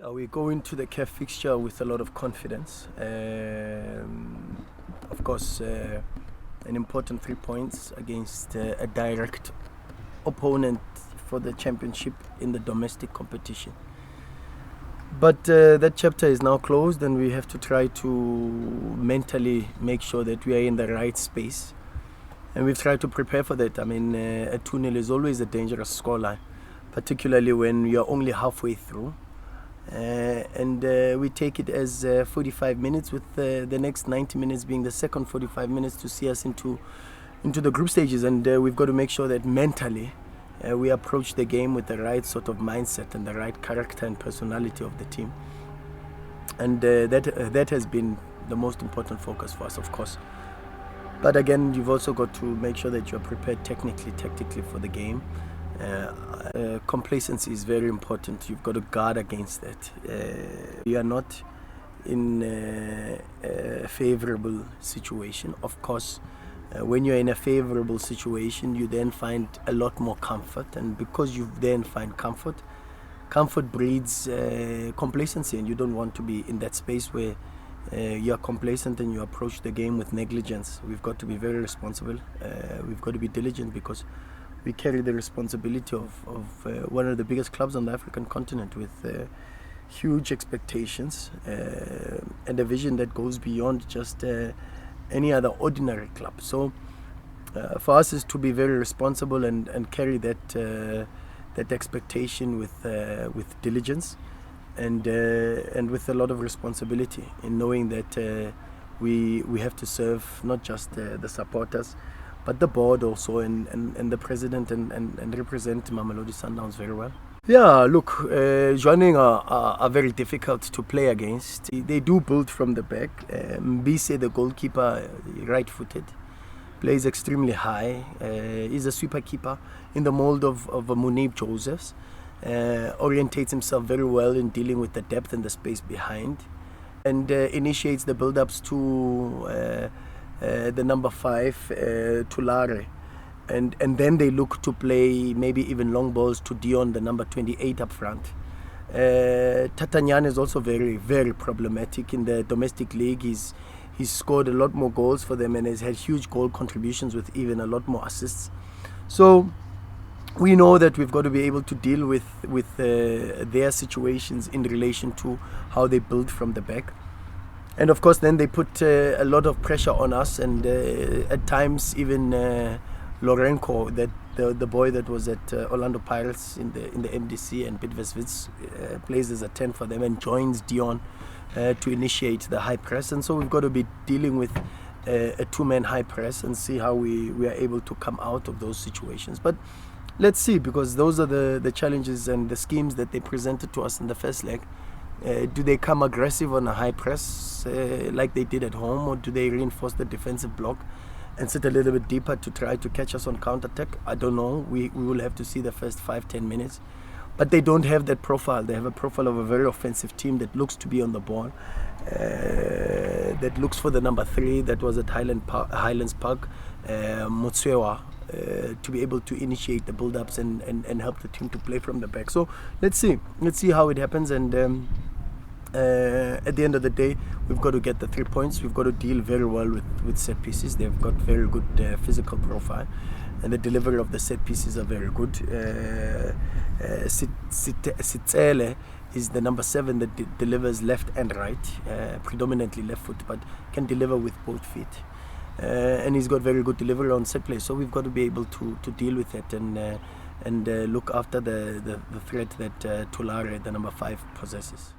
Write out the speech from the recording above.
Yeah, we go into the CAF fixture with a lot of confidence. Of course, an important 3 points against a direct opponent for the championship in the domestic competition. But that chapter is now closed, and we have to try to mentally make sure that we are in the right space. And we've tried to prepare for that. I mean, a 2-0 is always a dangerous scoreline, particularly when you're only halfway through. And we take it as 45 minutes, with the next 90 minutes being the second 45 minutes to see us into the group stages. And we've got to make sure that mentally we approach the game with the right sort of mindset and the right character and personality of the team. And that has been the most important focus for us, of course. But again, you've also got to make sure that you're prepared technically, tactically for the game. Complacency is very important. You've got to guard against that. You are not in a favorable situation. Of course, when you're in a favorable situation, you then find a lot more comfort. And because you then find comfort breeds complacency, and you don't want to be in that space where you are complacent and you approach the game with negligence. We've got to be very responsible. We've got to be diligent, because we carry the responsibility of one of the biggest clubs on the African continent, with huge expectations and a vision that goes beyond just any other ordinary club. So for us is to be very responsible and carry that expectation with diligence and with a lot of responsibility, in knowing that we have to serve not just the supporters, but the board also, and the president, and represent Memelodi Sundowns very well. Yeah, look, Jwaneng are very difficult to play against. They do build from the back. Mbise, the goalkeeper, right-footed, plays extremely high. He's a sweeper keeper in the mold of Munib Josephs. Orientates himself very well in dealing with the depth and the space behind, and initiates the build-ups to the number 5, Tulare, and then they look to play maybe even long balls to Dion, the number 28 up front. Tatanyane is also very, very problematic in the domestic league. He's scored a lot more goals for them and has had huge goal contributions, with even a lot more assists. So we know that we've got to be able to deal with their situations in relation to how they build from the back. And of course, then they put a lot of pressure on us, and at times even Lorenko, that the boy that was at Orlando Pirates in the MDC and Bidvest plays as a 10 for them and joins Dion to initiate the high press. And so we've got to be dealing with a 2-man high press and see how we are able to come out of those situations. But let's see, because those are the challenges and the schemes that they presented to us in the first leg. Do they come aggressive on a high press like they did at home, or do they reinforce the defensive block and sit a little bit deeper to try to catch us on counter-attack? I don't know. We will have to see the first 5-10 minutes. But they don't have that profile. They have a profile of a very offensive team that looks to be on the ball, that looks for the number 3 that was at Highlands Park, Motsewa, to be able to initiate the build-ups and help the team to play from the back. So let's see how it happens. And at the end of the day, we've got to get the 3 points. We've got to deal very well with set pieces. They've got very good physical profile, and the delivery of the set pieces are very good. Sitsele is the number 7 that delivers left and right, predominantly left foot, but can deliver with both feet. And he's got very good delivery on set play. So we've got to be able to deal with it and look after the threat that Tulare, the number 5, possesses.